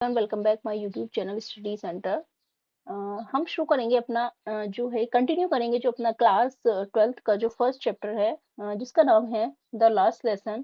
Welcome back my YouTube channel study centre. हम शुरू करेंगे अपना जो है कंटिन्यू करेंगे जो अपना क्लास 12th का जो फर्स्ट चैप्टर है, जिसका नाम है द लास्ट लेसन।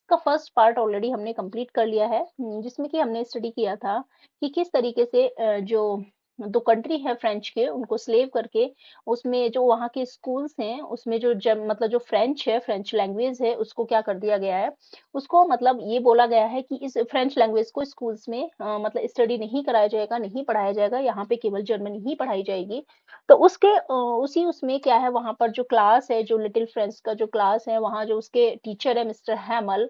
का फर्स्ट पार्ट ऑलरेडी हमने कंप्लीट कर लिया है, जिसमें कि हमने स्टडी किया था कि किस तरीके से जो दो कंट्री है फ्रेंच के उनको स्लेव करके उसमें जो वहाँ के स्कूल्स हैं उसमें जो जब मतलब जो फ्रेंच है, फ्रेंच लैंग्वेज है, उसको क्या कर दिया गया है। उसको मतलब ये बोला गया है कि इस फ्रेंच लैंग्वेज को स्कूल्स में मतलब स्टडी नहीं कराया जाएगा, नहीं पढ़ाया जाएगा, यहाँ पे केवल जर्मनी ही पढ़ाई जाएगी। तो उसके उसी उसमें क्या है, वहां पर जो क्लास है, जो लिटिल फ्रेंच का जो क्लास है, वहाँ जो उसके टीचर है मिस्टर हैमल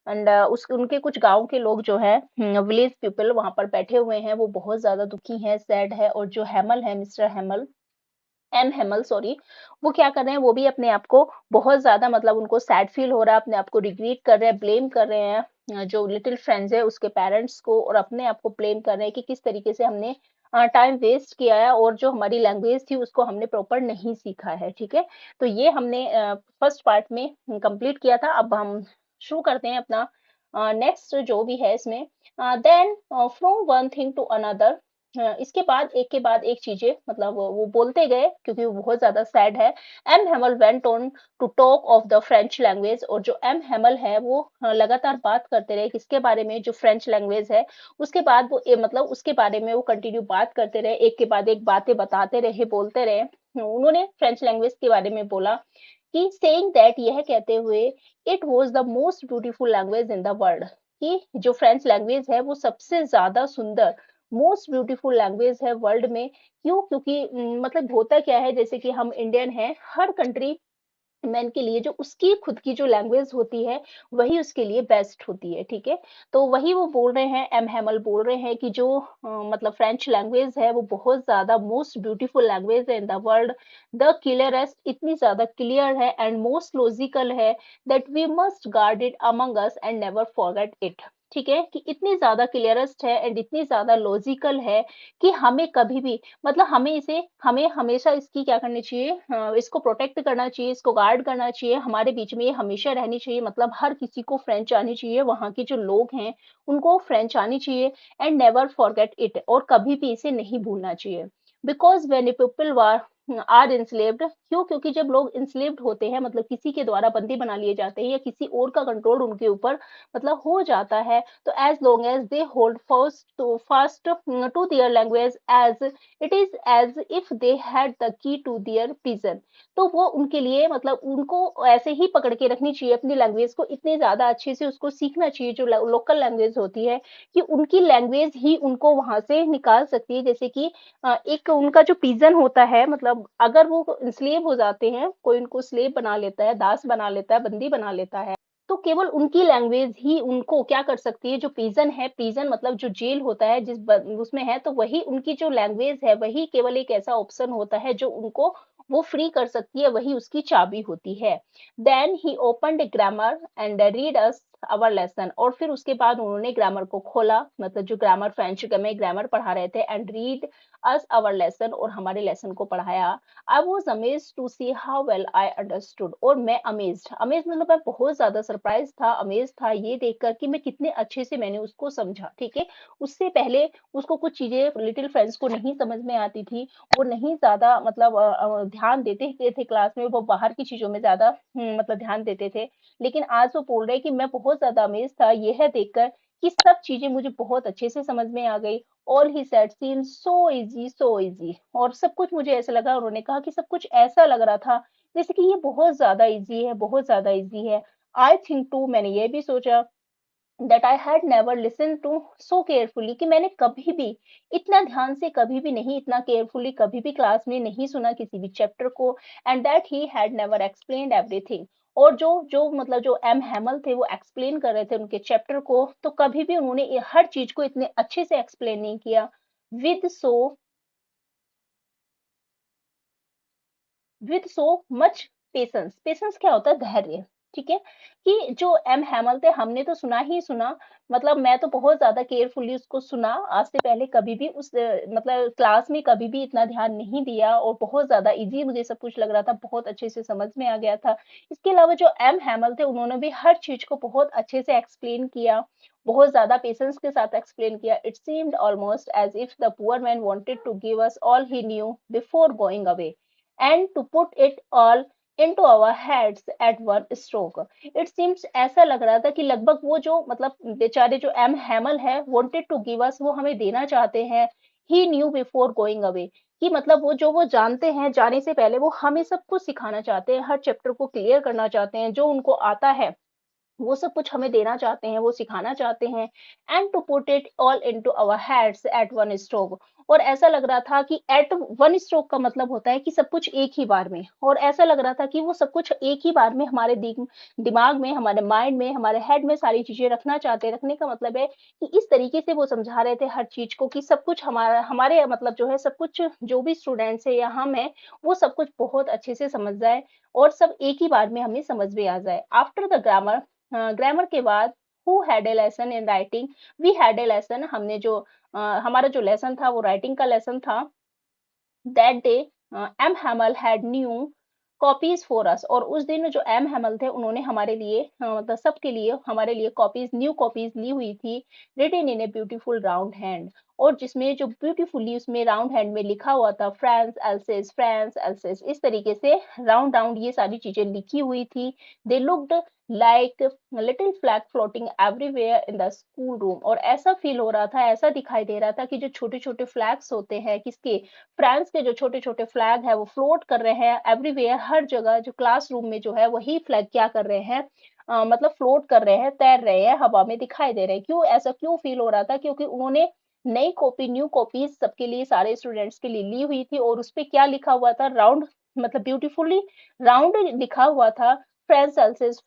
एंड उस उनके कुछ गाँव के लोग जो है, विलेज पीपल वहाँ पर बैठे हुए हैं, वो बहुत ज़्यादा दुखी हैं, सैड है। और जो हैमल है, mister Hamel, M Hamel sorry, वो क्या कर रहे हैं, वो भी अपने आप को बहुत ज़्यादा मतलब उनको सैड फील हो रहा है, अपने आप को रिग्रेट कर रहे हैं, ब्लेम कर रहे हैं जो लिटिल फ्रेंड्स है उसके पेरेंट्स को, और अपने आप को ब्लेम कर रहे हैं कि किस तरीके से हमने टाइम वेस्ट किया है और जो हमारी लैंग्वेज थी उसको हमने प्रॉपर नहीं सीखा है। ठीक है, तो ये हमने फर्स्ट पार्ट में कंप्लीट किया था। अब हम शुरू करते हैं अपना नेक्स्ट जो भी है इसमें। Then from one thing to another, इसके बाद एक चीजें मतलब वो बोलते गए क्योंकि वो बहुत ज्यादा सैड है। M Hamel went on to talk of the French language, और जो एम हेमल है वो लगातार बात करते रहे किसके बारे में, जो फ्रेंच लैंग्वेज है। उसके बाद वो मतलब उसके बारे में वो कंटिन्यू बात करते रहे, एक के बाद एक बातें बताते रहे, बोलते रहे। उन्होंने फ्रेंच लैंग्वेज के बारे में बोला कि सेइंग दैट, यह कहते हुए, it was the most beautiful language in the world, कि जो फ्रेंच लैंग्वेज है वो सबसे ज्यादा सुंदर, मोस्ट ब्यूटीफुल लैंग्वेज है वर्ल्ड में। क्यों? क्योंकि मतलब होता क्या है, जैसे कि हम इंडियन हैं, हर कंट्री मैन के लिए जो उसकी खुद की जो लैंग्वेज होती है वही उसके लिए बेस्ट होती है। ठीक है, तो वही वो बोल रहे हैं, एम हैमल बोल रहे हैं कि जो मतलब फ्रेंच लैंग्वेज है वो बहुत ज्यादा मोस्ट ब्यूटीफुल लैंग्वेज है in the world. The clearest, इतनी ज्यादा क्लियर है, एंड मोस्ट लॉजिकल है, that we must guard it among us and never forget it. ठीक है, कि इतनी ज्यादा क्लियरेस्ट है एंड इतनी ज्यादा लॉजिकल है कि हमें कभी भी मतलब हमें हमेशा इसकी क्या करनी चाहिए, इसको प्रोटेक्ट करना चाहिए, इसको गार्ड करना चाहिए, हमारे बीच में ये हमेशा रहनी चाहिए। मतलब हर किसी को फ्रेंच आनी चाहिए, वहाँ के जो लोग हैं उनको फ्रेंच आनी चाहिए, एंड नेवर फॉरगेट इट, और कभी भी इसे नहीं भूलना चाहिए। Because when people are enslaved, क्यों? क्योंकि जब लोग इंस्लेव्ड होते हैं, मतलब किसी के द्वारा बंदी बना लिए जाते हैं या किसी और का कंट्रोल उनके ऊपर मतलब हो जाता है, तो as long as they hold fast to their language, as it is as if they had the key to their prison. तो वो उनके लिए मतलब उनको ऐसे ही पकड़ के रखनी चाहिए अपनी लैंग्वेज को, इतने ज्यादा अच्छे से उसको सीखना चाहिए जो लोकल लैंग्वेज होती है, कि उनकी लैंग्वेज ही उनको वहां से निकाल सकती है। जैसे कि एक उनका जो पिजन होता है, मतलब अगर वो स्लेव हो जाते हैं, कोई उनको स्लेव बना लेता है, दास बना लेता है, बंदी बना लेता है, तो केवल उनकी लैंग्वेज ही उनको क्या कर सकती है, जो प्रिजन है, प्रिजन मतलब जो जेल होता है उसमें है, तो वही उनकी जो लैंग्वेज है, वही केवल एक ऐसा ऑप्शन होता है जो उनको वो फ्री कर सकती है, वही उसकी चाबी होती है। Then he opened grammar and read us our lesson, और फिर उसके बाद उन्होंने ग्रामर को खोला, मतलब जो ग्रामर फ्रेंच में ग्रामर पढ़ा रहे थे, and read us our lesson, और हमारे लेसन को पढ़ाया। I was amazed to see how well I understood, और मैं अमेज्ड मतलब मैं बहुत ज्यादा सरप्राइज था, अमेज था ये देखकर कि मैं कितने अच्छे से मैंने उसको समझा। ठीक है, उससे पहले उसको कुछ चीजें लिटिल फ्रेंड्स को नहीं समझ में आती थी, वो नहीं ज्यादा मतलब ध्यान देते थे क्लास में, वो बाहर की चीजों में ज्यादा मतलब ध्यान देते थे। लेकिन आज वो बोल रहे कि मैं बहुत ज्यादा अमेज था यह देखकर कि सब चीजें मुझे बहुत अच्छे से समझ में आ गई। All he said seemed so easy, और सब कुछ मुझे ऐसा लगा, उन्होंने कहा कि सब कुछ ऐसा लग रहा था जैसे कि ये बहुत ज्यादा इजी है, बहुत ज्यादा इजी है। आई थिंक टू, मैंने ये भी सोचा, that I had never listen to so carefully, कि मैंने कभी भी इतना ध्यान से, कभी भी नहीं, इतना केयरफुली कभी भी क्लास में नहीं सुना किसी भी चैप्टर को। And that he had never explained everything, और जो जो मतलब जो एम हैमल थे वो एक्सप्लेन कर रहे थे उनके चैप्टर को, तो कभी भी उन्होंने हर चीज को इतने अच्छे से एक्सप्लेन नहीं किया। With so with so much patience, patience क्या होता है, धैर्य। ठीक है, कि जो एम हैमल थे, हमने तो सुना ही सुना, मतलब मैं तो बहुत ज्यादा केयरफुली उसको सुना, आज से पहले कभी भी उस मतलब क्लास में कभी भी इतना ध्यान नहीं दिया, और बहुत ज्यादा इजी मुझे सब कुछ लग रहा था, बहुत अच्छे से समझ में आ गया था। इसके अलावा जो एम हैमल थे, उन्होंने भी हर चीज को बहुत अच्छे से एक्सप्लेन किया, बहुत ज्यादा पेशेंस के साथ एक्सप्लेन किया। It seemed almost as if the poor man wanted to give us all he knew before going away and to put it all into our heads at one stroke. It seems, ऐसा लग रहा था कि लगभग वो जो मतलब बेचारे जो एम हैमल है वांटेड टू गिव अस, वो हमें देना चाहते हैं ही न्यू बिफोर गोइंग अवे, कि मतलब वो जानते हैं, जाने से पहले वो हमें सब कुछ सिखाना चाहते हैं, हर चैप्टर को क्लियर करना चाहते हैं, जो उनको आता है वो सब कुछ हमें देना चाहते हैं, वो सिखाना चाहते हैं। And to put it all into our heads at one stroke. और ऐसा लग रहा था कि एट वन स्ट्रोक का मतलब होता है कि सब कुछ एक ही बार में, और ऐसा लग रहा था कि वो सब कुछ एक ही बार में हमारे दिमाग में, हमारे माइंड में, हमारे हेड में सारी चीजें रखना चाहते हैं। रखने का मतलब है कि इस तरीके से वो समझा रहे थे हर चीज को, कि सब कुछ हमारा, हमारे मतलब जो है सब कुछ, जो भी स्टूडेंट्स है या हम है, वो सब कुछ बहुत अच्छे से समझ जाए और सब एक ही बार में हमें समझ में आ जाए। आफ्टर द ग्रामर, ग्रामर के बाद who had a lesson in writing, we had a lesson, हमने जो हमारा जो लेसन था वो राइटिंग का लेसन था। That day M Hamel had new copies for us, और उस दिन जो एम हैमल थे उन्होंने हमारे लिए मतलब सबके लिए, हमारे लिए कॉपीज, न्यू कॉपीज ली हुई थी। Written in a beautiful round hand, और जिसमें जो ब्यूटीफुली उसमें राउंड हैंड में लिखा हुआ था फ्रांस एल्सेस, इस तरीके से राउंड राउंड ये सारी चीजें लिखी हुई थी। They looked like little flag floating everywhere in the school room, और ऐसा फील हो रहा था, ऐसा दिखाई दे रहा था कि जो छोटे छोटे फ्लैग्स होते हैं किसके, फ्रांस के जो छोटे छोटे फ्लैग है वो फ्लोट कर रहे हैं एवरीवेयर, हर जगह, जो क्लासरूम में जो है वही फ्लैग क्या कर रहे हैं, मतलब फ्लोट कर रहे हैं, तैर रहे हैं, हवा में दिखाई दे रहे हैं। क्यों ऐसा क्यों फील हो रहा था? क्योंकि उन्होंने नई कॉपी, न्यू कॉपीज सबके लिए, सारे स्टूडेंट्स के लिए ली हुई थी, और उस पे क्या लिखा हुआ था, राउंड, मतलब ब्यूटीफुली राउंड लिखा हुआ था, फ्रेंस एल्सिस,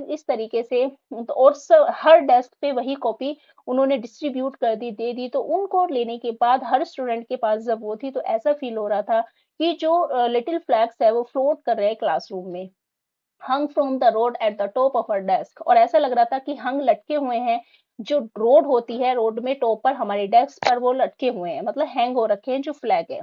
इस तरीके से। तो और हर डेस्क पे वही कॉपी उन्होंने डिस्ट्रीब्यूट कर दी, दे दी। तो उनको लेने के बाद हर स्टूडेंट के पास जब वो थी, तो ऐसा फील हो रहा था कि जो लिटिल फ्लैग्स है वो फ्लोट कर रहे हैं क्लासरूम में। Hung from the road at the top of our desk, और ऐसा लग रहा था कि हंग, लटके हुए हैं, जो रोड होती है, रोड में टॉप पर हमारे डेस्क पर वो लटके हुए हैं, मतलब हैंग हो रखे हैं जो फ्लैग है।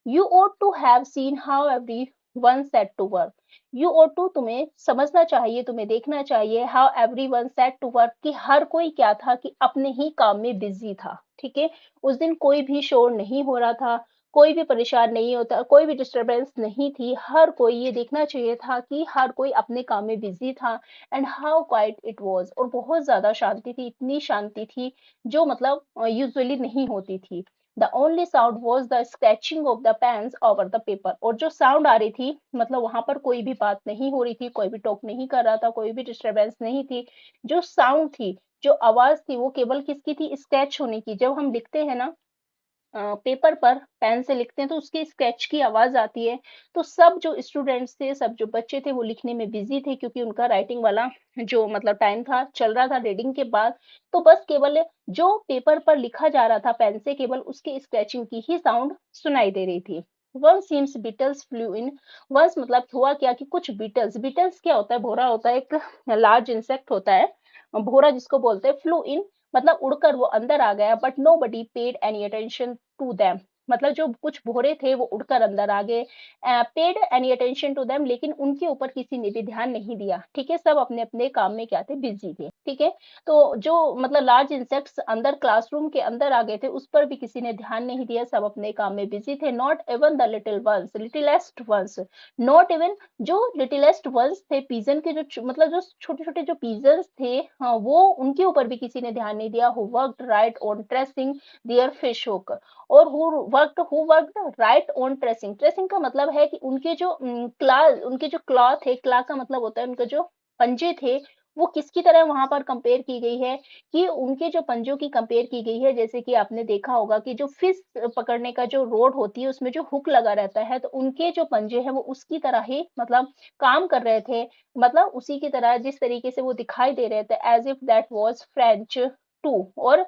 You ought to have seen how everyone set to work. You ought to, तुम्हें समझना चाहिए, तुम्हें देखना चाहिए, how everyone set to work, कि हर कोई क्या था, कि अपने ही काम में बिजी था। ठीक है, उस दिन कोई भी शोर नहीं हो रहा था, कोई भी परेशान नहीं होता, कोई भी डिस्टरबेंस नहीं थी, हर कोई, ये देखना चाहिए था कि हर कोई अपने काम में बिजी था। And how quite it was, और बहुत ज्यादा शांति थी, इतनी शांति थी जो मतलब यूजुअली नहीं होती थी। The only sound was the scratching of the pens over the paper, और जो साउंड आ रही थी, मतलब वहां पर कोई भी बात नहीं हो रही थी, कोई भी टॉक नहीं कर रहा था, कोई भी डिस्टरबेंस नहीं थी। जो साउंड थी, जो आवाज थी, वो केवल किसकी थी? स्क्रैच होने की। जब हम लिखते हैं ना पेपर पर, पेन से लिखते हैं, तो उसकी स्क्रैच की आवाज आती है। तो सब जो स्टूडेंट्स थे, सब जो बच्चे थे, वो लिखने में बिजी थे, क्योंकि उनका राइटिंग वाला जो मतलब टाइम था, चल रहा था रीडिंग के बाद। तो बस केवल जो पेपर पर लिखा जा रहा था पेन से, केवल उसकी स्क्रैचिंग की ही साउंड सुनाई दे रही थी। वन सीम्स बीटल्स फ्लू इन, वंस मतलब हुआ क्या कि कुछ बीटल्स, बीटल्स क्या होता है? भोरा होता है, एक लार्ज इंसेक्ट होता है भोरा जिसको बोलते हैं। फ्लू इन मतलब उड़कर वो अंदर आ गया, but nobody paid any attention to them, मतलब जो कुछ भोरे थे वो उड़कर अंदर आ गए। Paid any attention to them, लेकिन उनके ऊपर किसी ने भी ध्यान नहीं दिया। ठीक है, सब अपने अपने काम में क्या थे? बिजी थे। ठीक है, तो जो मतलब लार्ज इंसेक्ट्स अंदर क्लासरूम के अंदर आ गए थे, उस पर भी किसी ने ध्यान नहीं दिया, सब अपने काम में बिजी थे। Not even the little ones, littlest ones, not even जो लिटिलेस्ट वंस थे, पीजन के जो मतलब जो छोटे छोटे जो पीजन्स थे, हाँ, वो उनके ऊपर भी किसी ने ध्यान नहीं दिया। Who worked right on tracing their fish hook, और who worked right on tracing, tracing का मतलब है कि उनके जो क्ला, उनके जो क्लॉ थे, क्ला का मतलब होता है उनके जो पंजे थे, वो किसकी तरह वहां पर कंपेयर की गई है, कि उनके जो पंजों की कंपेयर की गई है, जैसे कि आपने देखा होगा कि जो फिश पकड़ने का जो रोड होती है, उसमें जो हुक लगा रहता है, तो उनके जो पंजे हैं वो उसकी तरह ही मतलब काम कर रहे थे, मतलब उसी की तरह, जिस तरीके से वो दिखाई दे रहे थे, as if that was French too. और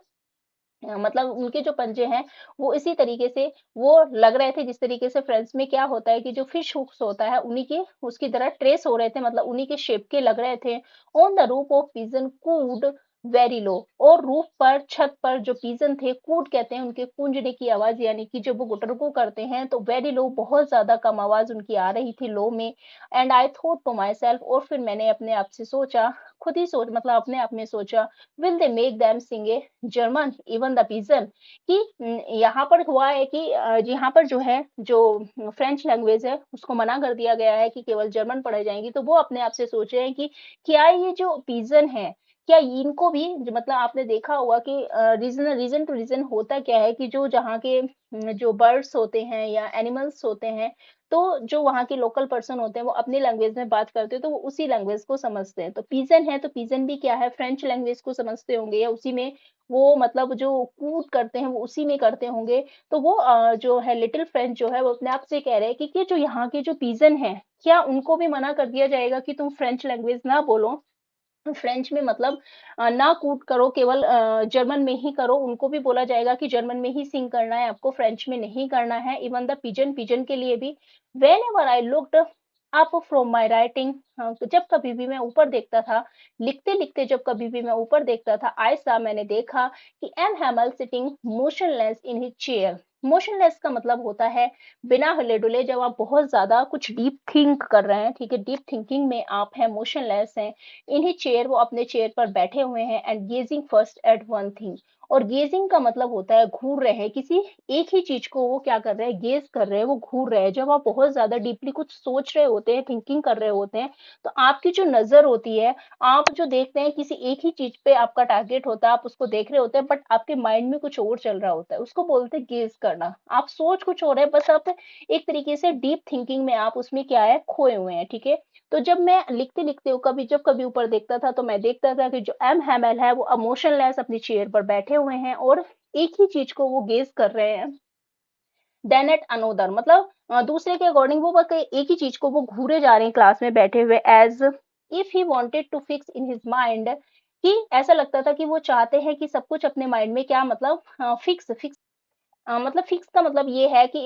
मतलब उनके जो पंजे हैं वो इसी तरीके से वो लग रहे थे, जिस तरीके से फ्रेंच में क्या होता है कि जो फिश हुक्स होता है, उन्हीं के उसकी तरह ट्रेस हो रहे थे, मतलब उन्हीं के शेप के लग रहे थे। ऑन द रूप of pigeon could very low. और रूफ पर, छत पर जो पिजन थे, कूट कहते हैं उनके कूंजने की आवाज, यानी कि जब वो गुटरगू करते हैं तो वेरी लो, बहुत ज्यादा कम आवाज उनकी आ रही थी, लो में। And I thought to myself, और फिर मैंने अपने आप से सोचा, खुद ही सोच मतलब अपने आप में सोचा, will they make them sing a German even the pigeon, कि यहाँ पर हुआ है कि यहाँ पर जो है, जो फ्रेंच लैंग्वेज है उसको मना कर दिया गया है कि केवल जर्मन पढ़ाई जाएंगी, तो वो अपने आप से सोच रहे हैं कि क्या ये जो पिजन है, क्या इनको भी मतलब आपने देखा होगा कि रीजन टू रीजन होता क्या है कि जो जहाँ के जो बर्ड्स होते हैं या एनिमल्स होते हैं, तो जो वहाँ के लोकल पर्सन होते हैं वो अपनी लैंग्वेज में बात करते हैं, तो वो उसी लैंग्वेज को समझते हैं। तो पिजन है तो पिजन भी क्या है, फ्रेंच लैंग्वेज को समझते होंगे, या उसी में वो मतलब जो कूट करते हैं वो उसी में करते होंगे। तो वो जो है लिटिल फ्रेंच जो है वो अपने आप से कह रहे हैं कि जो यहाँ के जो पिजन है, क्या उनको भी मना कर दिया जाएगा कि तुम फ्रेंच लैंग्वेज ना बोलो, फ्रेंच में मतलब ना कूट करो, केवल जर्मन में ही करो, उनको भी बोला जाएगा कि जर्मन में ही सिंग करना है आपको, फ्रेंच में नहीं करना है। इवन द पिजन, पिजन के लिए भी, when ever I looked up from my writing, जब कभी भी मैं ऊपर देखता था, लिखते लिखते जब कभी भी मैं ऊपर देखता था, आई सा, मैंने देखा कि M Hamel sitting motionless in his chair. Motionless का मतलब होता है बिना हिले डुले, जब आप बहुत ज्यादा कुछ डीप थिंक कर रहे हैं, ठीक है, डीप थिंकिंग में आप हैं, मोशनलेस हैं, इन्हीं चेयर, वो अपने चेयर पर बैठे हुए हैं, and gazing first at one thing. और गेजिंग का मतलब होता है घूर रहे हैं, किसी एक ही चीज को वो क्या कर रहे हैं, गेज कर रहे हैं, वो घूर रहे हैं। जब आप बहुत ज्यादा डीपली कुछ सोच रहे होते हैं, थिंकिंग कर रहे होते हैं, तो आपकी जो नजर होती है, आप जो देखते हैं, किसी एक ही चीज पे आपका टारगेट होता है, आप उसको देख रहे होते हैं, बट आपके माइंड में कुछ और चल रहा होता है, उसको बोलते हैं गेज करना। आप सोच कुछ और है, बस आप एक तरीके से डीप थिंकिंग में आप उसमें क्या है, खोए हुए हैं, ठीक है। तो जब मैं लिखते लिखते कभी जब कभी ऊपर देखता था, तो मैं देखता था कि जो एम हैमल है वो इमोशनलेस अपनी चेयर पर बैठे हुए हैं, और एक ही चीज को वो गेज कर रहे हैं। देन एट अनोदर, मतलब दूसरे के अकॉर्डिंग वो बस एक ही चीज को वो घूरे जा रहे हैं क्लास में बैठे हुए, as if he wanted to fix in his mind, कि ऐसा लगता था कि वो चाहते हैं कि सब कुछ अपने माइंड में क्या मतलब फिक्स फिक्स, मतलब फिक्स का मतलब ये है कि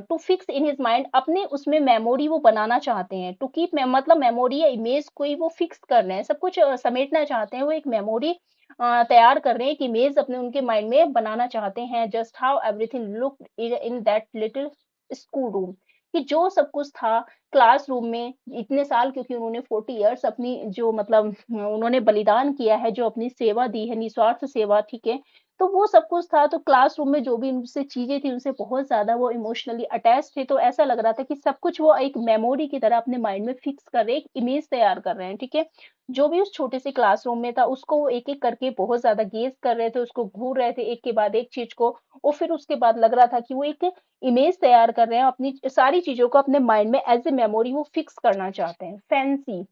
to fix in his mind, अपने उसमें मेमोरी वो बनाना चाहते हैं, टू कीप मतलब मेमोरी या इमेज कोई वो फिक्स कर रहे हैं, सब कुछ समेटना चाहते हैं, वो एक मेमोरी तैयार कर रहे हैं, एक इमेज अपने उनके माइंड में बनाना चाहते हैं। Just how everything look in that little school room, कि जो सब कुछ था क्लासरूम में इतने साल, क्योंकि उन्होंने 40 इयर्स अपनी जो मतलब उन्होंने बलिदान किया है, जो अपनी सेवा दी है, निस्वार्थ सेवा, ठीक है, तो वो सब कुछ था। तो क्लासरूम में जो भी उनसे चीजें थी, उनसे बहुत ज्यादा वो इमोशनली अटैच थे, तो ऐसा लग रहा था कि सब कुछ वो एक मेमोरी की तरह अपने माइंड में फिक्स कर रहे हैं, एक इमेज तैयार कर रहे हैं, ठीक है। जो भी उस छोटे से क्लासरूम में था, उसको वो एक एक करके बहुत ज्यादा गेज कर रहे थे, उसको घूर रहे थे एक के बाद एक चीज को, और फिर उसके बाद लग रहा था कि वो एक इमेज तैयार कर रहे हैं, अपनी सारी चीजों को अपने माइंड में एज ए मेमोरी वो फिक्स करना चाहते हैं। फैंसी,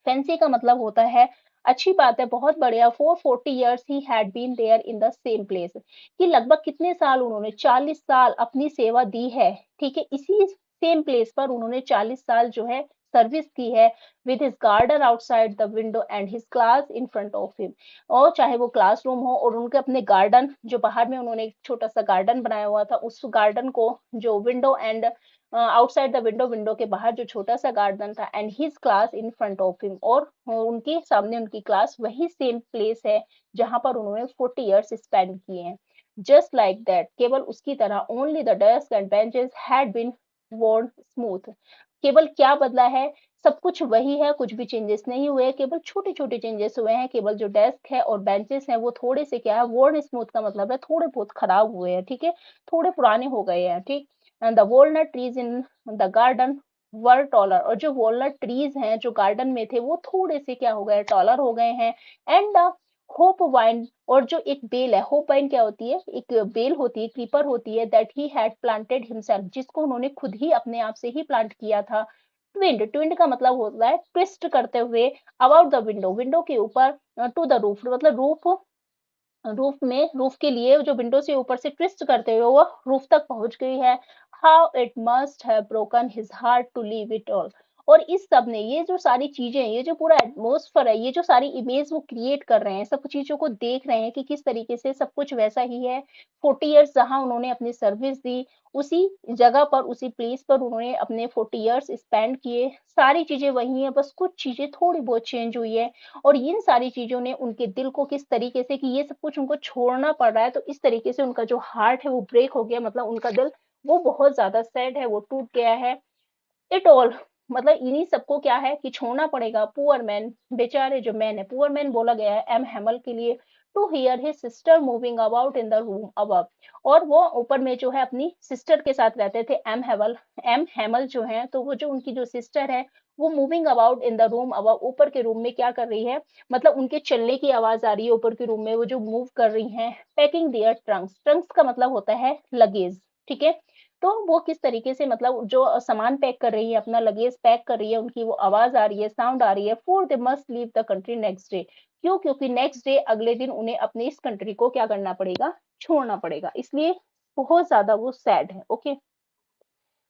फैंसी का मतलब होता है अच्छी बात है, बहुत बढ़िया। 440 years he had been there in the same place, कि लगभग कितने साल, उन्होंने 40 साल अपनी सेवा दी है, ठीक है, इसी सेम प्लेस पर उन्होंने 40 साल जो है सर्विस की है, with his garden outside the window and his class in front of him. और चाहे वो क्लासरूम हो और उनके अपने गार्डन, जो बाहर में उन्होंने एक छोटा सा गार्डन बनाया हुआ था, उस गार्डन को, जो window and outside the window, window के बाहर जो छोटा सा गार्डन था, and his class in front of him, और उनके सामने उनकी क्लास, वही सेम प्लेस है जहां पर उन्होंने 40 इयर्स स्पेंड किए हैं। जस्ट लाइक दैट, केवल उसकी तरह, only the desk and benches had been worn smooth. केवल क्या बदला है, सब कुछ वही है, कुछ भी चेंजेस नहीं हुए, केवल छोटे छोटे चेंजेस हुए हैं। केवल जो डेस्क है और बेंचेस हैं वो थोड़े से क्या है, वर्न स्मूथ का मतलब है थोड़े बहुत खराब हुए हैं, ठीक है, थोड़े पुराने हो गए हैं, ठीक। And the walnut trees in the garden were taller, और जो वॉलनट ट्रीज हैं जो गार्डन में थे, वो थोड़े से क्या हो गए, टॉलर हो गए हैं। एंड द होप वाइन, और जो एक बेल है, होप वाइन क्या होती है, एक बेल होती है, क्रीपर होती है, that he had planted himself, जिसको उन्होंने खुद ही अपने आप से ही प्लांट किया था। ट्विंड, ट्विंड का मतलब होता है ट्विस्ट करते हुए, अबाउट द विंडो, विंडो के ऊपर, टू द रूफ, मतलब रूफ, रूफ में, रूफ के लिए जो विंडो से ऊपर से ट्विस्ट करते हुए वो रूफ तक पहुंच गई है। How it must have broken his heart to leave it all, और इस सब ने, ये जो सारी चीजें, ये जो पूरा एटमोस्फेयर है, ये जो सारी इमेज वो क्रिएट कर रहे हैं, सब चीजों को देख रहे हैं कि किस तरीके से सब कुछ वैसा ही है। 40 इयर्स जहां उन्होंने अपनी सर्विस दी, उसी जगह पर, उसी प्लेस पर उन्होंने अपने 40 इयर्स स्पेंड किए, सारी चीजें वही है, बस कुछ चीजें थोड़ी बहुत चेंज हुई है। और इन सारी चीजों ने उनके दिल को किस तरीके से, कि ये सब कुछ उनको छोड़ना पड़ रहा है, तो इस तरीके से उनका जो हार्ट है वो ब्रेक हो गया, मतलब उनका दिल वो बहुत ज्यादा सैड है, वो टूट गया है। इट ऑल, मतलब इन्हीं सबको क्या है कि छोड़ना पड़ेगा। पुअर मैन, बेचारे जो मैन है, पुअर मैन बोला गया है एम हैमल के लिए, to hear his sister moving about in the room above. और वो ऊपर में जो है अपनी सिस्टर के साथ रहते थे, एम हैमल जो है, तो वो जो उनकी जो सिस्टर है वो moving about in the room above, ऊपर के रूम में क्या कर रही है, मतलब उनके चलने की आवाज आ रही है ऊपर के रूम में, वो जो मूव कर रही हैं। पैकिंग दियर ट्रंक्स, ट्रंक्स का मतलब होता है लगेज, ठीक है। तो वो किस तरीके से, मतलब जो सामान पैक कर रही है, अपना लगेज पैक कर रही है, उनकी वो आवाज आ रही है, साउंड आ रही है, for they must leave the country next day. क्यों? क्योंकि नेक्स्ट डे, अगले दिन उन्हें अपनी इस कंट्री को क्या करना पड़ेगा, छोड़ना पड़ेगा, इसलिए बहुत ज्यादा वो सैड है। Okay,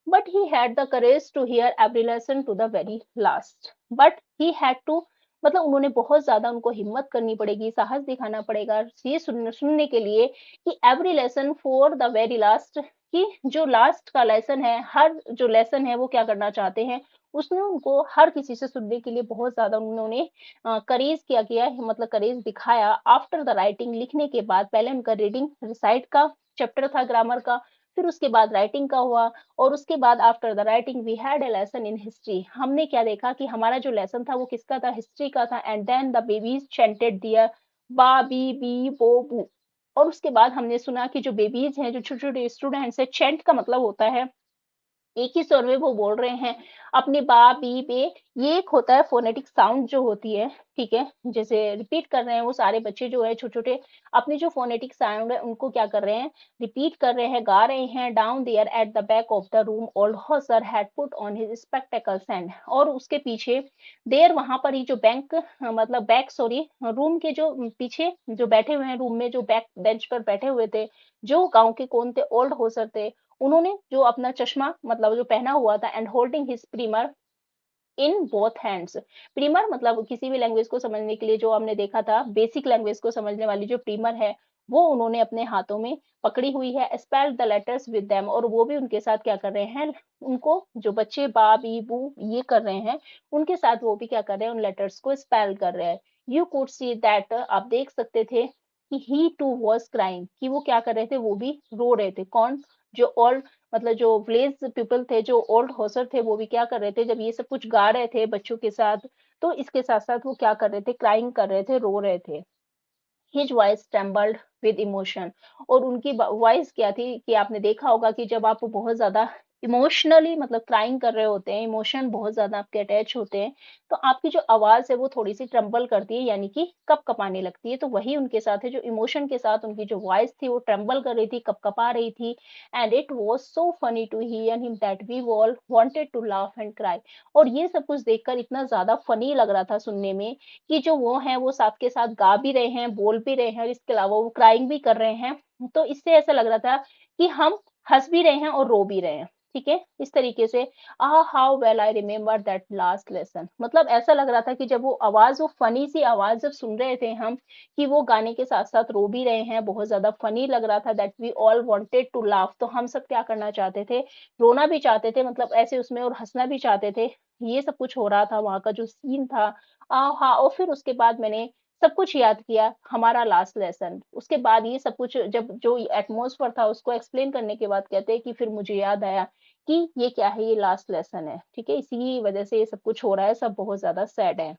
but he had the courage to hear every lesson to the very last. But he had to, मतलब उन्होंने बहुत ज्यादा, उनको हिम्मत करनी पड़ेगी, साहस दिखाना पड़ेगा ये सुनने के लिए कि every lesson for the very last, कि जो लास्ट का लेसन है, हर जो लेसन है वो क्या करना चाहते हैं, उसने उनको हर किसी से सुनने के लिए बहुत ज्यादा उन्होंने करेज किया गया, मतलब करेज दिखाया। आफ्टर द राइटिंग, लिखने के बाद, पहले उनका रीडिंग रिसाइट का चैप्टर था ग्रामर का, फिर उसके बाद राइटिंग का हुआ, और उसके बाद after the writing we had a lesson in history, हमने क्या देखा कि हमारा जो लेसन था वो किसका था, हिस्ट्री का था। And then the babies chanted their ba be B बो बू। और उसके बाद हमने सुना कि जो बेबीज हैं, जो छोटे छोटे स्टूडेंट्स हैं, चैंट का मतलब होता है एक ही स्वर में वो बोल रहे हैं अपने बा बी बे। ये एक होता है फोनेटिक साउंड जो होती है, ठीक है, जैसे रिपीट कर रहे हैं वो सारे बच्चे जो है छोटे छोटे, अपनी जो फोनेटिक साउंड है उनको क्या कर रहे हैं, रिपीट कर रहे हैं, गा रहे हैं। Down there at the back of the room old Hauser had put on his spectacles and, और उसके पीछे देर, वहां पर ही जो बैंक, मतलब बैक, सॉरी, रूम के जो पीछे जो बैठे हुए हैं, रूम में जो बैक बेंच पर बैठे हुए थे, जो गांव के कौन थे, ओल्ड होसर थे, उन्होंने जो अपना चश्मा, मतलब जो पहना हुआ था, and holding his primer in both hands. Primer मतलब किसी भी लैंग्वेज को समझने के लिए, जो हमने देखा था बेसिक लैंग्वेज को समझने वाली जो प्रीमर है, वो उन्होंने अपने हाथों में पकड़ी हुई है। Spell the letters with them, और वो भी उनके साथ क्या कर रहे हैं, उनको जो बच्चे बा बी बू ये कर रहे हैं, उनके साथ वो भी क्या कर रहे हैं, उन लेटर्स को स्पेल कर रहे हैं। यू कुड सी दैट, आप देख सकते थे कि ही टू वॉज क्राइंग, कि वो क्या कर रहे थे, वो भी रो रहे थे। कौन? जो ओल्ड, मतलब जो विलेज पीपल थे, जो ओल्ड होसर थे, वो भी क्या कर रहे थे, जब ये सब कुछ गा रहे थे बच्चों के साथ, तो इसके साथ साथ वो क्या कर रहे थे, क्राइंग कर रहे थे, रो रहे थे। His voice trembled with emotion, और उनकी वॉइस क्या थी, कि आपने देखा होगा कि जब आप बहुत ज्यादा इमोशनली, मतलब क्राइंग कर रहे होते हैं, इमोशन बहुत ज्यादा आपके अटैच होते हैं, तो आपकी जो आवाज है वो थोड़ी सी ट्रम्बल करती है, यानी कि कप कपाने लगती है। तो वही उनके साथ है, जो इमोशन के साथ उनकी जो वॉइस थी वो ट्रम्बल कर रही थी, कप कपा रही थी। And it was so funny to hear him that we all wanted to laugh and cry. और ये सब कुछ देखकर इतना ज्यादा फनी लग रहा था सुनने में, कि जो वो हैं वो साथ के साथ गा भी रहे हैं, बोल भी रहे हैं, और इसके अलावा वो क्राइंग भी कर रहे हैं। तो इससे ऐसा लग रहा था कि हम हंस भी रहे हैं और रो भी रहे हैं, ठीक है, इस तरीके से। How well I remember that last lesson, मतलब ऐसा लग रहा था कि जब वो आवाज, वो फनी सी आवाज जब सुन रहे थे हम, कि वो गाने के साथ साथ रो भी रहे हैं, बहुत ज्यादा फनी लग रहा था। That we all wanted to laugh, तो हम सब क्या करना चाहते थे, रोना भी चाहते थे, मतलब ऐसे उसमें, और हंसना भी चाहते थे। ये सब कुछ हो रहा था, वहां का जो सीन था। हाँ, और फिर उसके बाद मैंने सब कुछ याद किया, हमारा लास्ट लेसन। उसके बाद ये सब कुछ, जब जो एटमॉस्फेयर था उसको एक्सप्लेन करने के बाद कहते हैं कि फिर मुझे याद आया कि ये क्या है, ये लास्ट लेसन है, ठीक है, इसी वजह से ये सब कुछ हो रहा है, सब बहुत ज्यादा सैड है।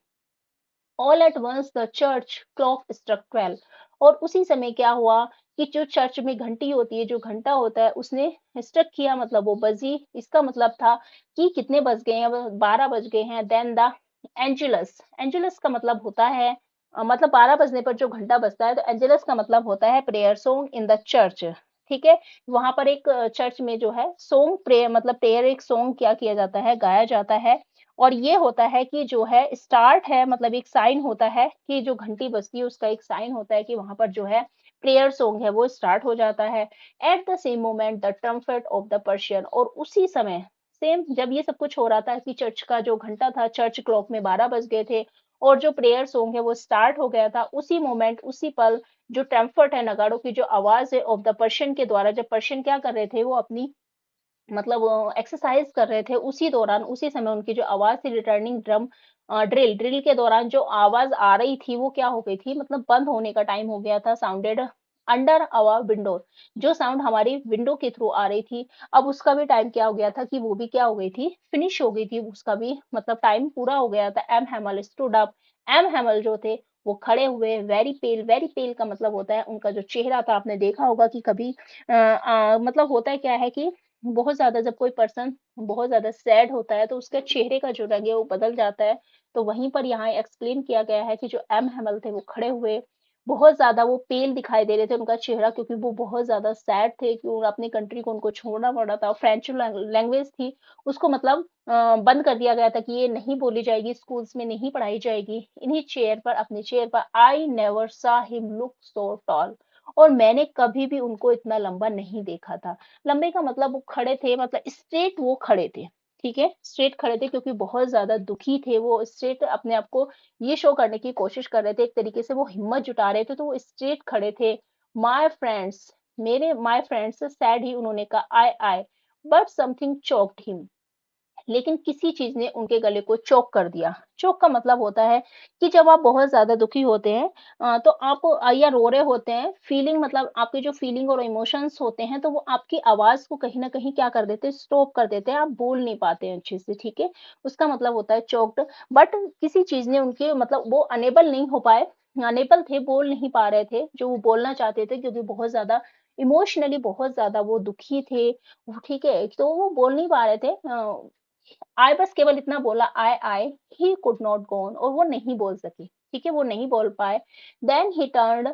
All at once the church clock struck 12, और उसी समय क्या हुआ कि जो चर्च में घंटी होती है, जो घंटा होता है, उसने स्ट्रक किया, मतलब वो बजी। इसका मतलब था कि कितने बज गए हैं, 12 बज गए हैं। देन द एंजुलस, एंजुलस का मतलब होता है, मतलब 12 बजने पर जो घंटा बजता है, तो एंजुलस का मतलब होता है prayer song in the church, ठीक है। वहां पर एक चर्च में जो है सॉन्ग, प्रेयर मतलब प्रेयर, एक सॉन्ग क्या किया जाता है, गाया जाता है। और ये होता है कि जो है स्टार्ट है, मतलब एक साइन होता है कि जो घंटी बजती है उसका एक साइन होता है कि वहां पर जो है प्रेयर सॉन्ग है वो स्टार्ट हो जाता है। At the same moment the trumpet of the Persian, और उसी समय सेम जब ये सब कुछ हो रहा था कि चर्च का जो घंटा था, चर्च क्लॉक में 12 बज गए थे और जो प्रेयर सॉन्ग है वो स्टार्ट हो गया था, उसी मोमेंट, उसी पल जो ट्रम्फट है, नगाड़ों की जो आवाज है ऑफ द पर्शियन के द्वारा, जब पर्शियन क्या कर रहे थे, वो अपनी मतलब एक्सरसाइज कर रहे थे, उसी दौरान, उसी समय उनकी जो आवाज थी, रिटर्निंग ड्रिल ड्रिल के दौरान जो आवाज आ रही थी वो क्या हो गई थी, मतलब बंद होने का टाइम हो गया था, साउंडेड अंडर आवर विंडो, जो साउंड हमारी विंडो के थ्रू आ रही थी, अब उसका भी टाइम क्या हो गया था कि वो भी क्या हो गई थी, फिनिश हो गई थी, उसका भी मतलब टाइम पूरा हो गया था। M Hamel stood up, M Hamel जो थे वो खड़े हुए, वेरी पेल का मतलब होता है उनका जो चेहरा था, आपने देखा होगा कि कभी मतलब होता है क्या है कि बहुत ज़्यादा जब कोई पर्सन बहुत ज़्यादा सैड होता है तो उसके चेहरे का जो रंग है वो बदल जाता है। तो वहीं पर यहाँ एक्सप्लेन किया गया है कि जो एम हैमल थे वो खड़े हुए, बहुत ज़्यादा वो पेल दिखाई दे रहे थे उनका चेहरा, क्योंकि वो बहुत ज़्यादा सैड थे कि अपनी कंट्री को उनको छोड़ना पड़ा था। फ्रेंच लैंग्वेज थी, उसको मतलब बंद कर दिया गया था कि ये नहीं बोली जाएगी, स्कूल्स में नहीं पढ़ाई जाएगी। इन्हीं चेयर पर, अपनी चेयर पर, आई नेवर सा हिम लुक सो टॉल, और मैंने कभी भी उनको इतना लंबा नहीं देखा था। लंबे का मतलब वो खड़े थे, मतलब स्ट्रेट वो खड़े थे, ठीक है, स्ट्रेट खड़े थे क्योंकि बहुत ज्यादा दुखी थे वो, स्ट्रेट अपने आप को ये शो करने की कोशिश कर रहे थे, एक तरीके से वो हिम्मत जुटा रहे थे, तो वो स्ट्रेट खड़े थे। माय फ्रेंड्स, मेरे माय फ्रेंड्स सैड ही उन्होंने कहा, आई बट समथिंग चोक्ड हिम, लेकिन किसी चीज ने उनके गले को चोक कर दिया। चोक का मतलब होता है कि जब आप बहुत ज्यादा दुखी होते हैं तो आप या रो रहे होते हैं, फीलिंग मतलब आपके जो फीलिंग और इमोशंस होते हैं तो वो आपकी आवाज को कहीं ना कहीं क्या कर देते हैं, स्टॉप कर देते हैं, आप बोल नहीं पाते हैं अच्छे से, ठीक है, उसका मतलब होता है चोक्ड। बट किसी चीज ने उनके मतलब वो अनेबल नहीं हो पाए, अनेबल थे, बोल नहीं पा रहे थे जो वो बोलना चाहते थे, क्योंकि बहुत ज्यादा इमोशनली बहुत ज्यादा वो दुखी थे, वो ठीक है, तो वो बोल नहीं पा रहे थे। आई बस केवल इतना बोला, I he could not go on, और वो नहीं बोल सकी, ठीक है, वो नहीं बोल पाए। Then he turned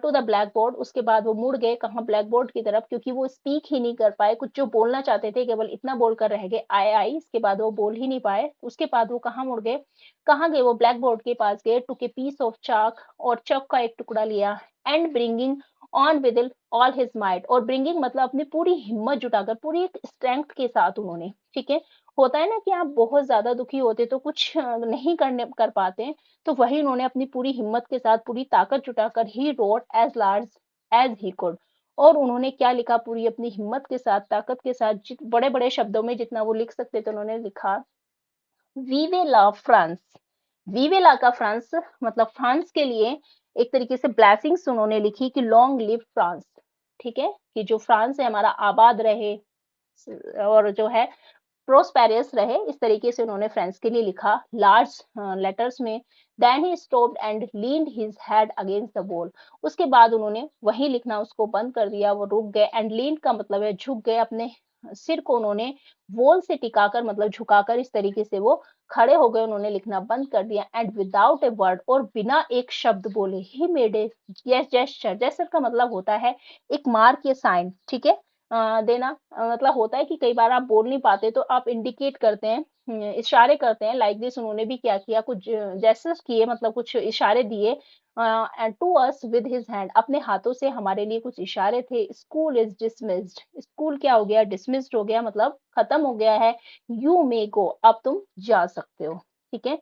to the blackboard, उसके बाद वो मुड़ गए कहाँ, ब्लैक बोर्ड की तरफ, क्योंकि वो स्पीक ही नहीं कर पाए, कुछ जो बोलना चाहते थे केवल इतना बोलकर रह गए, आई, इसके बाद वो बोल ही नहीं पाए। उसके बाद वो कहाँ मुड़ गए, कहाँ गए, वो ब्लैक बोर्ड के पास गए, टू के पीस ऑफ चाक, और चौक का एक टुकड़ा लिया, and bringing on with all his might, और ब्रिंगिंग मतलब अपनी पूरी हिम्मत जुटाकर, पूरी एक स्ट्रेंथ के साथ उन्होंने, ठीक है, होता है ना कि आप बहुत ज्यादा दुखी होते तो कुछ नहीं करने कर पाते हैं, तो वही उन्होंने अपनी पूरी हिम्मत के साथ, पूरी ताकत जुटाकर, he wrote as large as he could, और उन्होंने क्या लिखा, पूरी अपनी हिम्मत के साथ, ताकत के साथ, बड़े बड़े शब्दों में जितना वो लिख सकते थे उन्होंने लिखा, वीवे ला फ्रांस। वीवे ला का फ्रांस मतलब फ्रांस के लिए एक तरीके से ब्लेसिंग्स उन्होंने लिखी कि लॉन्ग लिव फ्रांस, ठीक है, कि जो फ्रांस है हमारा आबाद रहे, और जो है प्रोस्पेरियस रहे, इस तरीके से उन्होंने फ्रेंड्स के लिए लिखा लार्ज लेटर्स में। Then he stopped and leaned his head against the wall, उसके बाद उन्होंने वही लिखना उसको बंद कर दिया, वो रुक गए, एंड लीन का मतलब है झुक गए, अपने सिर को उन्होंने वॉल से टिकाकर मतलब झुकाकर, इस तरीके से वो खड़े हो गए, उन्होंने लिखना बंद कर दिया, एंड विदाउट ए वर्ड, और बिना एक शब्द बोले, he made a yes gesture, gesture का मतलब होता है एक मार्क या साइन, ठीक है, देना, मतलब होता है कि कई बार आप बोल नहीं पाते तो आप इंडिकेट करते हैं, इशारे करते हैं, लाइक दिस उन्होंने भी क्या किया, कुछ जेस्चर्स किए, मतलब कुछ इशारे दिए, and to us with his hand, अपने हाथों से हमारे लिए कुछ इशारे थे। स्कूल इज डिसमिस्ड, स्कूल क्या हो गया, डिसमिस्ड हो गया, मतलब खत्म हो गया है। यू मे गो, अब तुम जा सकते हो, ठीक है।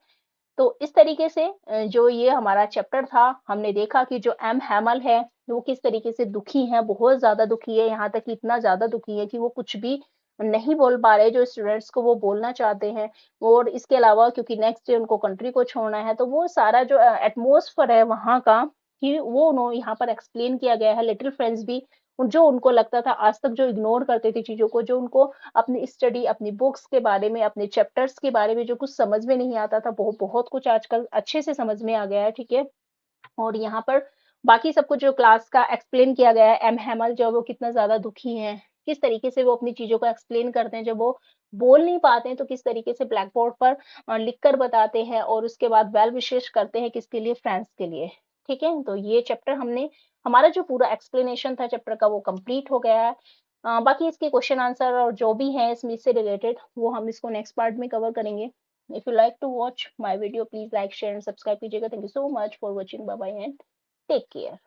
तो इस तरीके से जो ये हमारा चैप्टर था, हमने देखा कि जो एम हैमल है वो किस तरीके से दुखी है, बहुत ज्यादा दुखी है, यहाँ तक कि इतना ज्यादा दुखी है कि वो कुछ भी नहीं बोल पा रहे जो स्टूडेंट्स को वो बोलना चाहते हैं। और इसके अलावा क्योंकि नेक्स्ट डे उनको कंट्री को छोड़ना है, तो वो सारा जो एटमोसफेयर है वहाँ का, कि वो उन्होंने यहाँ पर एक्सप्लेन किया गया है। लिटिल फ्रेंड्स भी जो उनको लगता था आज तक, जो इग्नोर करते थे चीजों को, जो उनको अपनी स्टडी, अपनी बुक्स के बारे में, अपने चैप्टर्स के बारे में जो कुछ समझ में नहीं आता था, बहुत बहुत कुछ आजकल अच्छे से समझ में आ गया है, ठीक है। और यहाँ पर बाकी सब कुछ जो क्लास का एक्सप्लेन किया गया है, एम हैमल जो वो कितना ज्यादा दुखी हैं, किस तरीके से वो अपनी चीजों को एक्सप्लेन करते हैं, जब वो बोल नहीं पाते हैं तो किस तरीके से ब्लैक बोर्ड पर लिख कर बताते हैं, और उसके बाद वेल विशेष करते हैं किसके लिए, फ्रेंड्स के लिए, ठीक है। तो ये चैप्टर हमने, हमारा जो पूरा एक्सप्लेनेशन था चैप्टर का वो कंप्लीट हो गया है। बाकी इसके क्वेश्चन आंसर और जो भी है इसमें इससे रिलेटेड, वो हम इसको नेक्स्ट पार्ट में कवर करेंगे। If you like to watch my video, please like share and subscribe कीजिएगा। Thank you so much for watching, bye bye and take care.